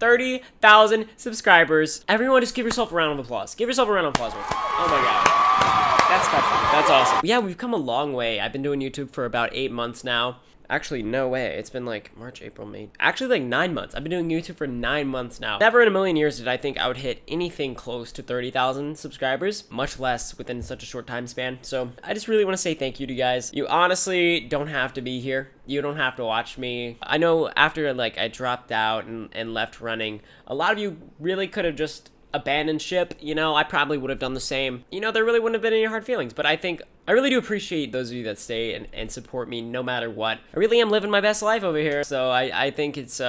30,000 subscribers. Everyone just give yourself a round of applause. Give yourself a round of applause. Oh my god. That's special. That's awesome. Yeah, we've come a long way. I've been doing YouTube for about 8 months now. Actually, no way. It's been like March, April, May. Actually, like 9 months. I've been doing YouTube for 9 months now. Never in a million years did I think I would hit anything close to 30,000 subscribers, much less within such a short time span. So I just really want to say thank you to you guys. You honestly don't have to be here. You don't have to watch me. I know after like I dropped out and left running, a lot of you really could have just abandoned ship. You know, I probably would have done the same. You know, there really wouldn't have been any hard feelings, but I think I really do appreciate those of you that stay and support me no matter what. I really am living my best life over here, so I think it's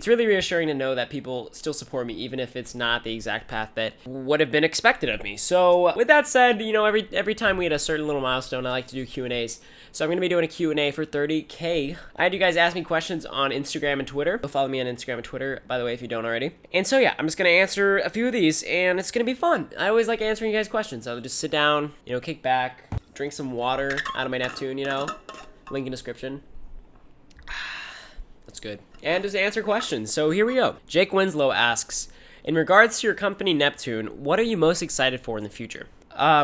really reassuring to know that people still support me, even if it's not the exact path that would have been expected of me. So with that said, you know, every time we hit a certain little milestone, I like to do Q&As. So I'm going to be doing a Q&A for 30K. I had you guys ask me questions on Instagram and Twitter. Go follow me on Instagram and Twitter, by the way, if you don't already. And so yeah, I'm just going to answer a few of these, and it's going to be fun. I always like answering you guys' questions. I'll just sit down, you know, kick back, drink some water out of my Neptune, you know, link in description. That's good. And just answer questions. So here we go. Jake Winslow asks, in regards to your company Neptune, what are you most excited for in the future?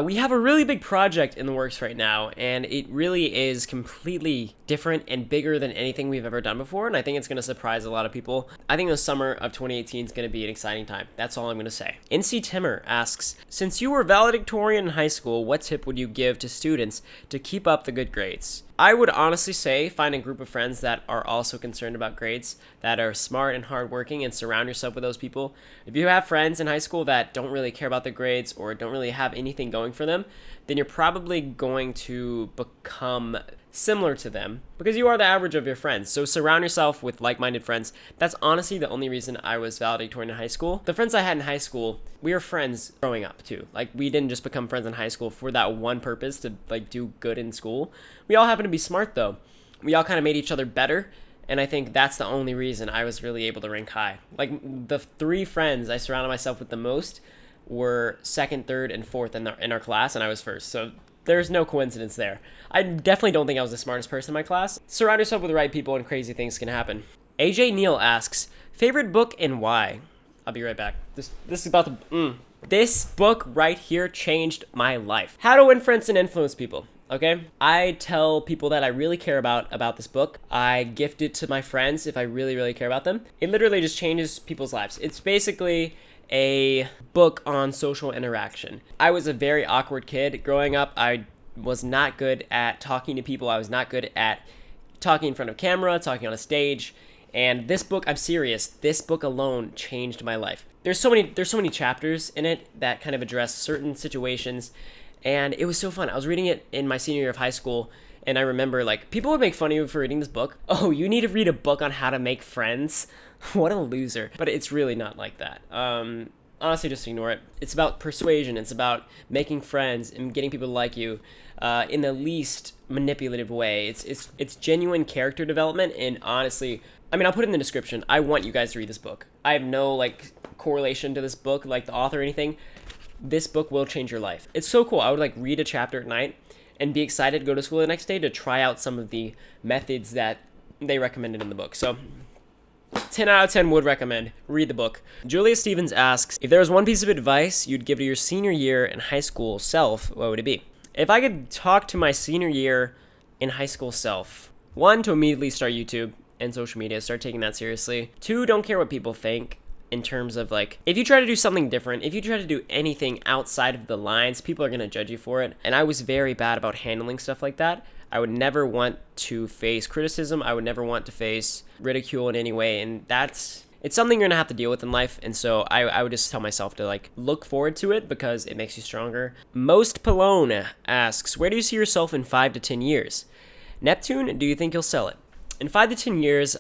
We have a really big project in the works right now, and it really is completely different and bigger than anything we've ever done before, and I think it's going to surprise a lot of people. I think the summer of 2018 is going to be an exciting time. That's all I'm going to say. NC Timmer asks, since you were valedictorian in high school, what tip would you give to students to keep up the good grades? I would honestly say find a group of friends that are also concerned about grades, that are smart and hardworking, and surround yourself with those people. If you have friends in high school that don't really care about their grades or don't really have anything going for them, then you're probably going to become similar to them because you are the average of your friends. So surround yourself with like-minded friends. That's honestly the only reason I was valedictorian in high school. The friends I had in high school, we were friends growing up too. Like, we didn't just become friends in high school for that one purpose to like do good in school. We all happened to be smart though. We all kind of made each other better. And I think that's the only reason I was really able to rank high. Like, the 3 friends I surrounded myself with the most were 2nd, 3rd, and 4th in our class, and I was 1st. So there's no coincidence there. I definitely don't think I was the smartest person in my class. Surround yourself with the right people and crazy things can happen. AJ Neal asks, favorite book and why? I'll be right back. This is about to... This book right here changed my life. How to Inference and Influence People. Okay? I tell people that I really care about this book. I gift it to my friends if I really, really care about them. It literally just changes people's lives. It's basically a book on social interaction. I was a very awkward kid growing up. I was not good at talking to people. I was not good at talking in front of camera, talking on a stage. And this book, I'm serious, this book alone changed my life. There's so many chapters in it that kind of address certain situations, and it was so fun. I was reading it in my senior year of high school, and I remember, like, people would make fun of you for reading this book. Oh, you need to read a book on how to make friends? What a loser. But it's really not like that. Honestly, just ignore it. It's about persuasion. It's about making friends and getting people to like you in the least manipulative way. It's genuine character development, and honestly, I mean, I'll put it in the description. I want you guys to read this book. I have no, like, correlation to this book, like the author or anything. This book will change your life. It's so cool. I would, like, read a chapter at night and be excited to go to school the next day to try out some of the methods that they recommended in the book. So 10 out of 10 would recommend. Read the book. Julia Stevens asks, if there was one piece of advice you'd give to your senior year in high school self, what would it be? If I could talk to my senior year in high school self, 1, to immediately start YouTube and social media, start taking that seriously. 2, don't care what people think in terms of, like, if you try to do something different, if you try to do anything outside of the lines, people are going to judge you for it. And I was very bad about handling stuff like that. I would never want to face criticism. I would never want to face ridicule in any way. And it's something you're going to have to deal with in life. And so I would just tell myself to, like, look forward to it because it makes you stronger. Most Pallone asks, where do you see yourself in 5 to 10 years? Neptune, do you think you'll sell it? In 5 to 10 years,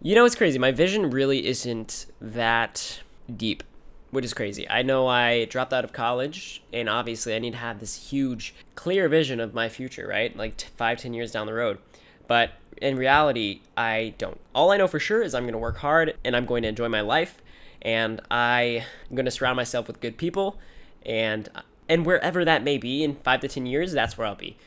you know, it's crazy. My vision really isn't that deep, which is crazy. I know I dropped out of college, and obviously I need to have this huge, clear vision of my future, right? Like 5, 10 years down the road. But in reality, I don't. All I know for sure is I'm going to work hard, and I'm going to enjoy my life, and I'm going to surround myself with good people, and wherever that may be in 5 to 10 years, that's where I'll be.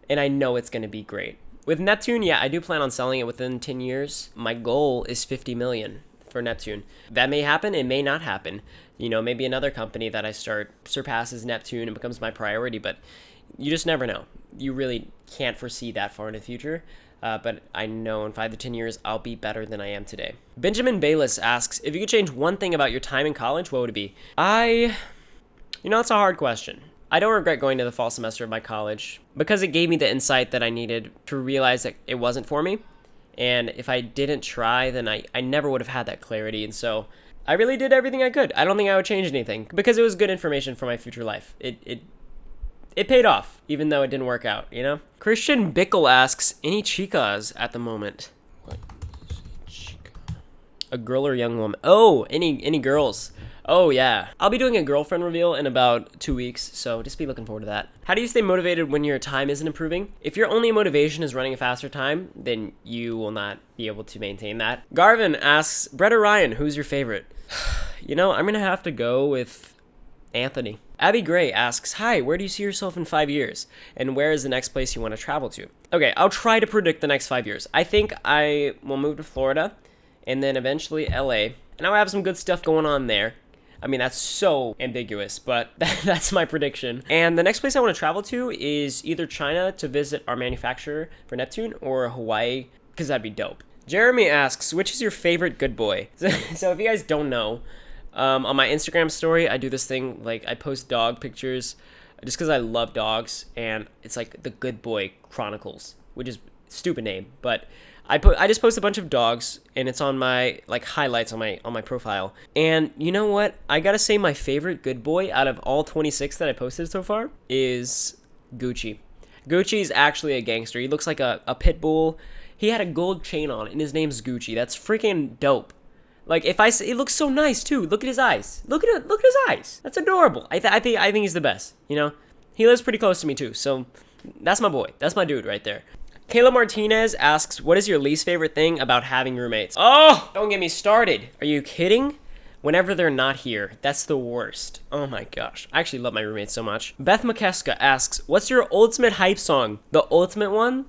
And I know it's going to be great. With Neptune, yeah, I do plan on selling it within 10 years. My goal is 50 million for Neptune. That may happen, it may not happen. You know, maybe another company that I start surpasses Neptune and becomes my priority, but you just never know. You really can't foresee that far in the future. But I know in 5 to 10 years, I'll be better than I am today. Benjamin Bayless asks, if you could change one thing about your time in college, what would it be? It's a hard question. I don't regret going to the fall semester of my college because it gave me the insight that I needed to realize that it wasn't for me. And if I didn't try, then I never would have had that clarity. And so I really did everything I could. I don't think I would change anything because it was good information for my future life. It paid off, even though it didn't work out, you know? Christian Bickle asks, any chicas at the moment? What is a chica? A girl or young woman? Oh, any girls? Oh, yeah. I'll be doing a girlfriend reveal in about 2 weeks, so just be looking forward to that. How do you stay motivated when your time isn't improving? If your only motivation is running a faster time, then you will not be able to maintain that. Garvin asks, Brett or Ryan, who's your favorite? I'm going to have to go with Anthony. Abby Gray asks, hi, where do you see yourself in 5 years? And where is the next place you want to travel to? Okay, I'll try to predict the next 5 years. I think I will move to Florida and then eventually LA. And I'll have some good stuff going on there. I mean, that's so ambiguous, but that's my prediction. And the next place I want to travel to is either China to visit our manufacturer for Neptune or Hawaii, because that'd be dope. Jeremy asks, which is your favorite good boy? So if you guys don't know, on my Instagram story, I do this thing, like I post dog pictures just because I love dogs, and it's like the Good Boy Chronicles, which is a stupid name, but I just post a bunch of dogs, and it's on my like highlights on my profile. And you know what? I gotta say my favorite good boy out of all 26 that I posted so far is Gucci. Gucci's actually a gangster. He looks like a pit bull. He had a gold chain on, and his name's Gucci. That's freaking dope. Like it looks so nice too. Look at his eyes. Look at his eyes. That's adorable. I think he's the best. You know, he lives pretty close to me too. So that's my boy. That's my dude right there. Kayla Martinez asks, what is your least favorite thing about having roommates? Oh, don't get me started. Are you kidding? Whenever they're not here, that's the worst. Oh my gosh. I actually love my roommates so much. Beth McKeska asks, what's your ultimate hype song? The ultimate one?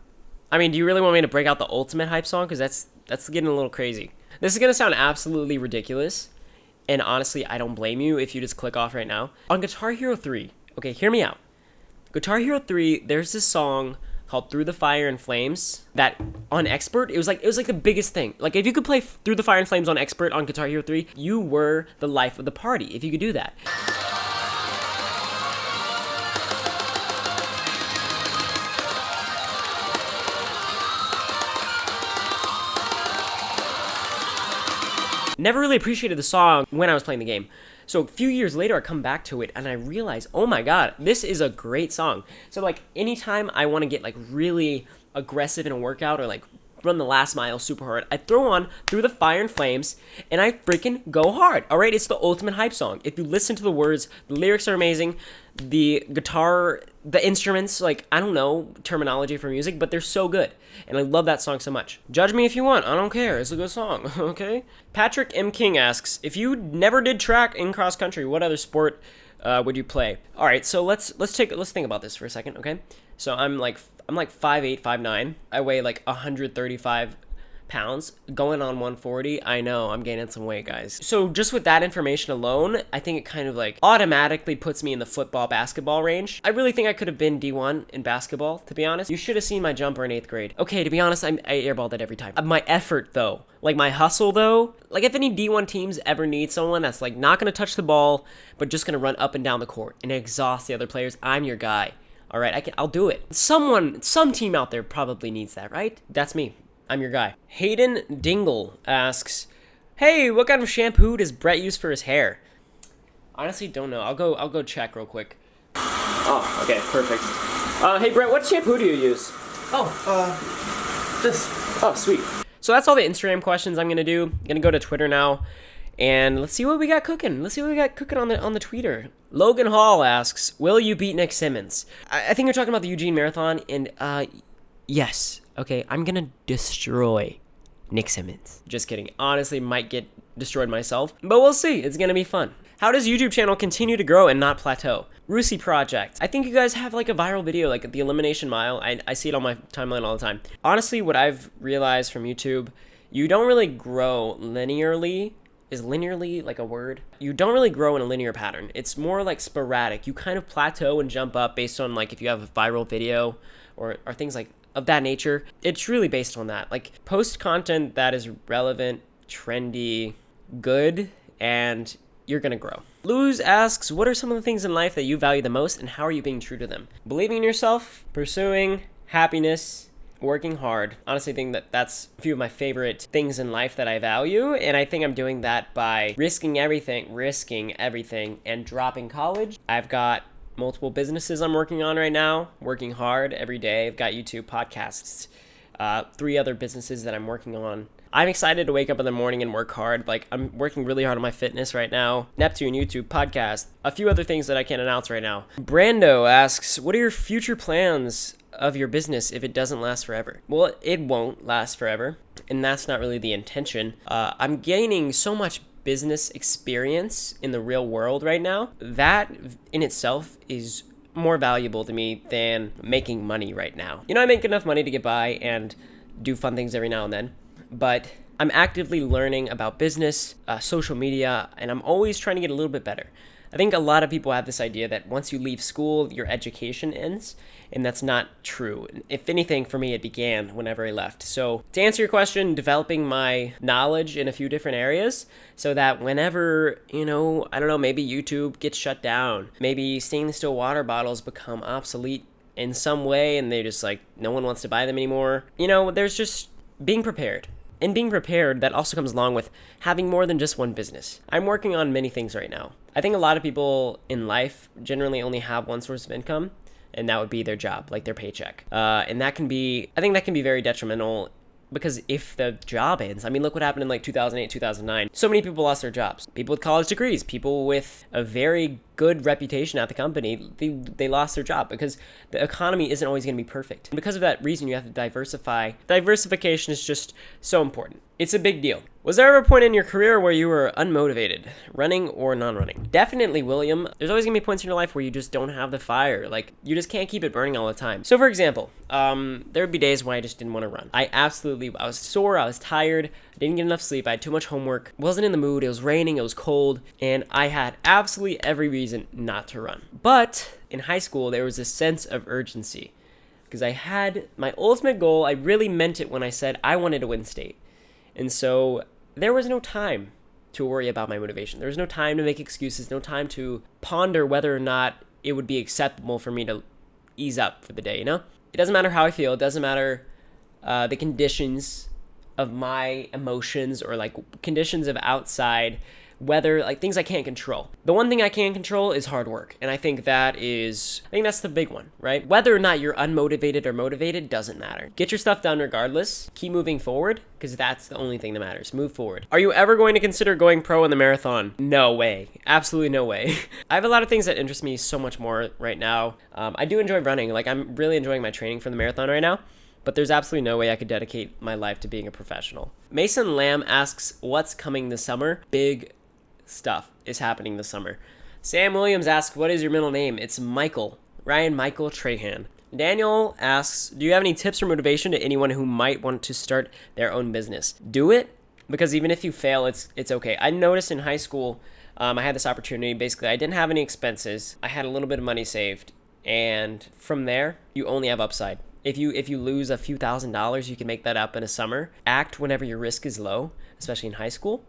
I mean, do you really want me to break out the ultimate hype song? Because that's getting a little crazy. This is going to sound absolutely ridiculous. And honestly, I don't blame you if you just click off right now. On Guitar Hero 3, okay, hear me out. Guitar Hero 3, there's this song called Through the Fire and Flames that on Expert, it was like the biggest thing. Like if you could play Through the Fire and Flames on Expert on Guitar Hero 3, you were the life of the party if you could do that. Never really appreciated the song when I was playing the game. So a few years later, I come back to it and I realize, oh my god, this is a great song. So like anytime I want to get like really aggressive in a workout or like run the last mile super hard, I throw on Through the Fire and Flames and I freaking go hard. All right, it's the ultimate hype song. If you listen to the words, the lyrics are amazing. The guitar, the instruments, like I don't know terminology for music, but they're so good. And I love that song so much. Judge me if you want. I don't care. It's a good song. Okay. Patrick M. King asks, if you never did track in cross country, what other sport would you play? All right. So let's think about this for a second. Okay. So I'm like 5'8", 5'9". I weigh like 135 pounds, going on 140. I know I'm gaining some weight, guys. So just with that information alone, I think it kind of like automatically puts me in the football basketball range. I really think I could have been D1 in basketball, to be honest. You should have seen my jumper in 8th grade. Okay, to be honest, I airballed it every time. My effort though, like my hustle though, like if any D1 teams ever need someone that's like not gonna touch the ball but just gonna run up and down the court and exhaust the other players, I'm your guy. All right, I'll do it. Some team out there probably needs that, right? That's me. I'm your guy. Hayden Dingle asks, hey, what kind of shampoo does Brett use for his hair? Honestly, don't know. I'll go check real quick. Oh, okay, perfect. Hey Brett, what shampoo do you use? This. Oh, sweet. So that's all the Instagram questions I'm gonna do. I'm gonna go to Twitter now, and let's see what we got cooking. Let's see what we got cooking on the Twitter. Logan Hall asks, will you beat Nick Simmons? I think you're talking about the Eugene Marathon, and yes. Okay, I'm gonna destroy Nick Simmons. Just kidding. Honestly, might get destroyed myself. But we'll see. It's going to be fun. How does YouTube channel continue to grow and not plateau? Rusi Project. I think you guys have like a viral video, like the elimination mile. I see it on my timeline all the time. Honestly, what I've realized from YouTube, you don't really grow linearly. Is linearly like a word? You don't really grow in a linear pattern. It's more like sporadic. You kind of plateau and jump up based on like if you have a viral video or things like of that nature. It's really based on that. Like post content that is relevant, trendy, good, and you're gonna grow. Luz asks, what are some of the things in life that you value the most and how are you being true to them? Believing in yourself, pursuing happiness, working hard. Honestly, I think that that's a few of my favorite things in life that I value, and I think I'm doing that by risking everything, and dropping college. I've got multiple businesses I'm working on right now, working hard every day. I've got YouTube, podcasts, 3 other businesses that I'm working on. I'm excited to wake up in the morning and work hard. Like, I'm working really hard on my fitness right now. Neptune, YouTube, podcast, a few other things that I can't announce right now. Brando asks, what are your future plans of your business if it doesn't last forever? Well, it won't last forever, and that's not really the intention. I'm gaining so much business experience in the real world right now. That in itself is more valuable to me than making money right now. You know, I make enough money to get by and do fun things every now and then, but I'm actively learning about business, social media, and I'm always trying to get a little bit better. I think a lot of people have this idea that once you leave school, your education ends, and that's not true. If anything, for me, it began whenever I left. So to answer your question, developing my knowledge in a few different areas so that whenever, I don't know, maybe YouTube gets shut down, maybe stainless steel water bottles become obsolete in some way and they just like, no one wants to buy them anymore. There's just being prepared. And being prepared, that also comes along with having more than just one business. I'm working on many things right now. I think a lot of people in life generally only have one source of income, and that would be their job, like their paycheck. And I think that can be very detrimental because if the job ends, look what happened in like 2008, 2009. So many people lost their jobs. People with college degrees, people with a very good reputation at the company, they lost their job because the economy isn't always going to be perfect. And because of that reason, you have to diversify. Diversification is just so important. It's a big deal. Was there ever a point in your career where you were unmotivated, running or non-running? Definitely, William. There's always going to be points in your life where you just don't have the fire. Like, you just can't keep it burning all the time. So, for example, there would be days when I just didn't want to run. I was sore, I was tired, I didn't get enough sleep, I had too much homework, wasn't in the mood, it was raining, it was cold, and I had absolutely every reason not to run. But in high school, there was a sense of urgency because I had my ultimate goal. I really meant it when I said I wanted to win state. And so there was no time to worry about my motivation. There was no time to make excuses, no time to ponder whether or not it would be acceptable for me to ease up for the day, It doesn't matter how I feel. It doesn't matter the conditions of my emotions or like conditions of outside weather, like things I can't control. The one thing I can control is hard work. And I think that's the big one, right? Whether or not you're unmotivated or motivated doesn't matter. Get your stuff done regardless. Keep moving forward because that's the only thing that matters. Move forward. Are you ever going to consider going pro in the marathon? No way. Absolutely no way. I have a lot of things that interest me so much more right now. I do enjoy running. Like I'm really enjoying my training for the marathon right now. But there's absolutely no way I could dedicate my life to being a professional. Mason Lamb asks, what's coming this summer? Big stuff is happening this summer. Sam Williams asks, what is your middle name? It's Michael. Ryan Michael Trahan. Daniel asks, do you have any tips or motivation to anyone who might want to start their own business? Do it, because even if you fail, it's okay. I noticed in high school, I had this opportunity. Basically, I didn't have any expenses. I had a little bit of money saved. And from there, you only have upside. If you lose a few $1,000s, you can make that up in a summer. Act whenever your risk is low, especially in high school,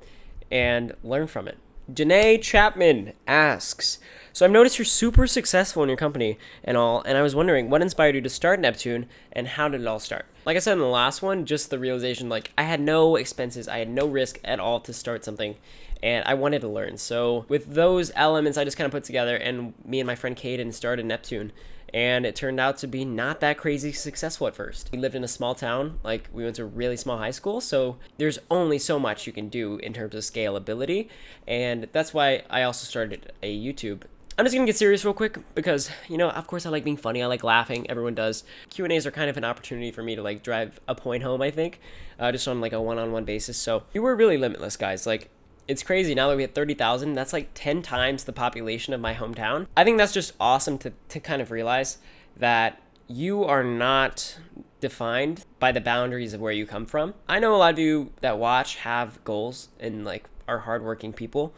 and learn from it. Janae Chapman asks, so I've noticed you're super successful in your company and all, and I was wondering what inspired you to start Neptune and how did it all start? Like I said in the last one, just the realization, like I had no expenses, I had no risk at all to start something, and I wanted to learn. So with those elements, I just kind of put together, and me and my friend Caden started Neptune. And it turned out to be not that crazy successful at first. We lived in a small town, like we went to a really small high school, so there's only so much you can do in terms of scalability, and that's why I also started a YouTube. I'm just gonna get serious real quick because, of course I like being funny, I like laughing, everyone does. Q&As are kind of an opportunity for me to like drive a point home, I think, just on like a one-on-one basis. So you were really limitless, guys. Like, It's crazy now that we hit 30,000. That's like 10 times the population of my hometown. I think that's just awesome to kind of realize that you are not defined by the boundaries of where you come from. I know a lot of you that watch have goals and like are hardworking people,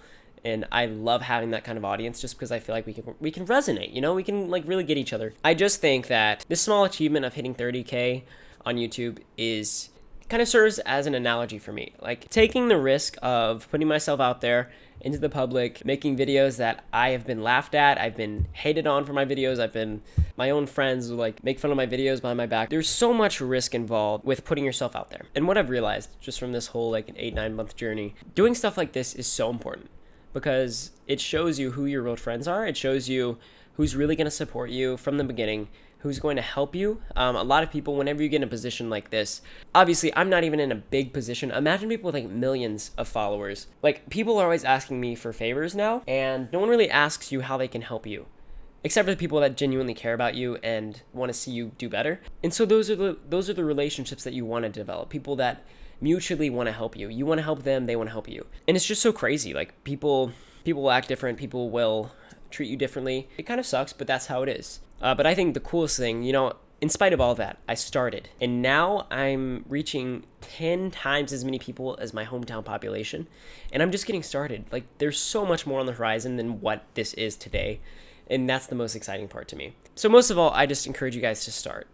and I love having that kind of audience just because I feel like we can resonate, you know, we can like really get each other. I just think that this small achievement of hitting 30K on YouTube is kind of serves as an analogy for me. Like taking the risk of putting myself out there into the public, making videos that I have been laughed at, I've been hated on for my videos, my own friends will like make fun of my videos behind my back. There's so much risk involved with putting yourself out there. And what I've realized just from this whole like an 8-9 month journey, doing stuff like this is so important because it shows you who your real friends are. It shows you who's really going to support you from the beginning, who's going to help you. A lot of people, whenever you get in a position like this, obviously I'm not even in a big position. Imagine people with like millions of followers. Like people are always asking me for favors now, and no one really asks you how they can help you, except for the people that genuinely care about you and want to see you do better. And so those are the relationships that you want to develop. People that mutually want to help you. You want to help them, they want to help you. And it's just so crazy. Like people will act different. People will treat you differently. It kind of sucks, but that's how it is. But I think the coolest thing, you know, in spite of all that, I started. And now I'm reaching 10 times as many people as my hometown population. And I'm just getting started. Like, there's so much more on the horizon than what this is today. And that's the most exciting part to me. So most of all, I just encourage you guys to start.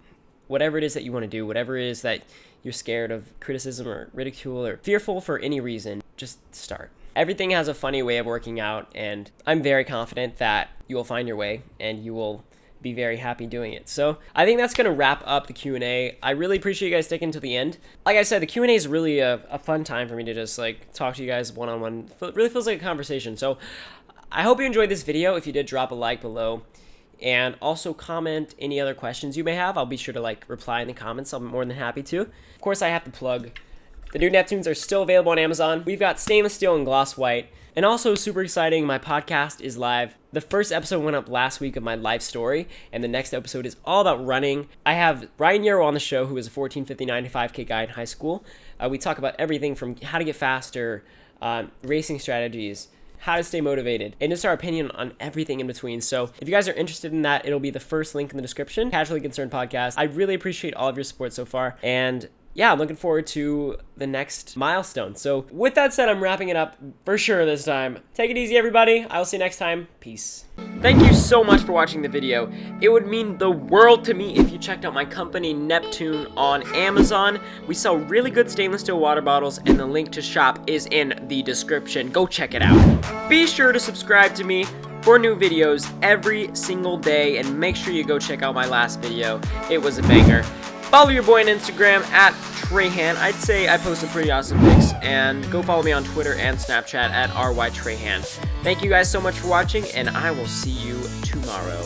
Whatever it is that you want to do, whatever it is that you're scared of criticism or ridicule or fearful for any reason, just start. Everything has a funny way of working out, and I'm very confident that you will find your way and you will be very happy doing it. So I think that's going to wrap up the Q&A. I really appreciate you guys sticking to the end. Like I said, the Q&A is really a fun time for me to just like talk to you guys one-on-one. It really feels like a conversation. So I hope you enjoyed this video. If you did, drop a like below and also comment any other questions you may have. I'll be sure to like reply in the comments. I'm more than happy to. Of course, I have to plug the new Neptunes are still available on Amazon. We've got stainless steel and gloss white. And also super exciting, my podcast is live. The first episode went up last week of my life story, and the next episode is all about running. I have Ryan Yarrow on the show, who is a 14:59 5K guy in high school. We talk about everything from how to get faster, racing strategies, how to stay motivated, and just our opinion on everything in between. So if you guys are interested in that, it'll be the first link in the description. Casually Concerned Podcast. I really appreciate all of your support so far, and yeah, I'm looking forward to the next milestone. So with that said, I'm wrapping it up for sure this time. Take it easy, everybody. I will see you next time. Peace. Thank you so much for watching the video. It would mean the world to me if you checked out my company Neptune on Amazon. We sell really good stainless steel water bottles, and the link to shop is in the description. Go check it out. Be sure to subscribe to me for new videos every single day, and make sure you go check out my last video. It was a banger. Follow your boy on Instagram at Trahan. I'd say I post some pretty awesome pics. And go follow me on Twitter and Snapchat at RYTrahan. Thank you guys so much for watching, and I will see you tomorrow.